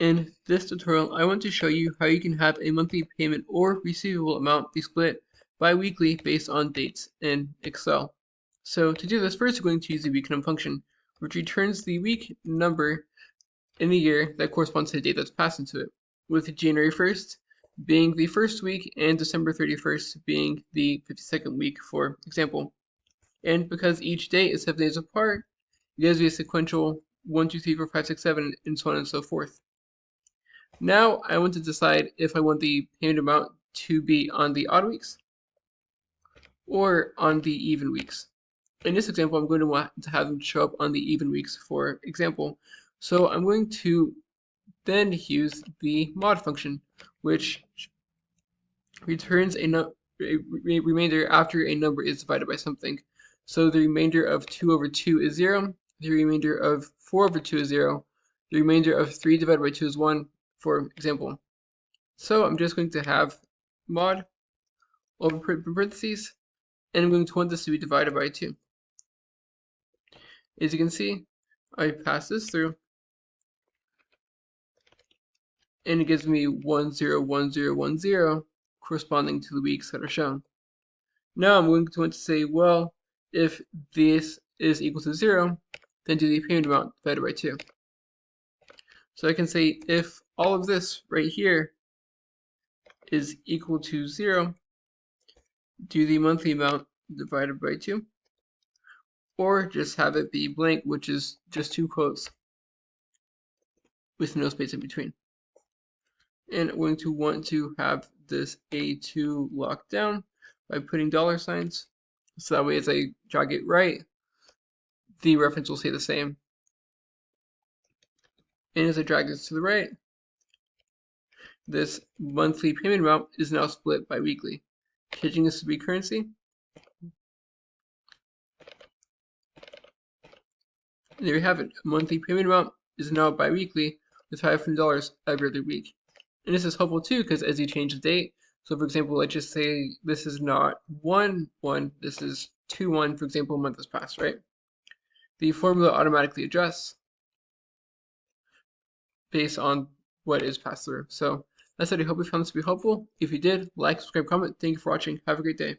In this tutorial, I want to show you how you can have a monthly payment or receivable amount be split bi-weekly based on dates in Excel. So to do this, first we're going to use the weeknum function, which returns the week number in the year that corresponds to the date that's passed into it, with January 1st being the first week and December 31st being the 52nd week, for example. And because each day is 7 days apart, it gives you a sequential 1, 2, 3, 4, 5, 6, 7, and so on and so forth. Now I want to decide if I want the payment amount to be on the odd weeks or on the even weeks. In this example, I'm going to want to have them show up on the even weeks, for example. So I'm going to then use the mod function, which returns a remainder after a number is divided by something. So the remainder of 2 over 2 is 0, the remainder of 4 over 2 is 0, the remainder of 3 divided by 2 is 1, for example. So I'm just going to have mod over parentheses, and I'm going to want this to be divided by 2. As you can see, I pass this through, and it gives me 1, 0, 1, 0, 1, 0, corresponding to the weeks that are shown. Now I'm going to want to say, well, if this is equal to 0, then do the payment amount divided by 2. So I can say if all of this right here is equal to 0, do the monthly amount divided by 2. Or just have it be blank, which is just 2 quotes with no space in between. And I'm going to want to have this A2 locked down by putting $signs. So that way as I drag it right, the reference will stay the same. And as I drag this to the right, this monthly payment amount is now split bi-weekly. Changing this to be currency. And there you have it. A monthly payment amount is now bi-weekly with $500 every other week. And this is helpful too because as you change the date, so for example, let's just say this is not 1/1, this is 2/1, for example, a month has passed, right? The formula automatically adjusts based on what is passed through. So that's it. I hope you found this to be helpful. If you did, like, subscribe, comment. Thank you for watching. Have a great day.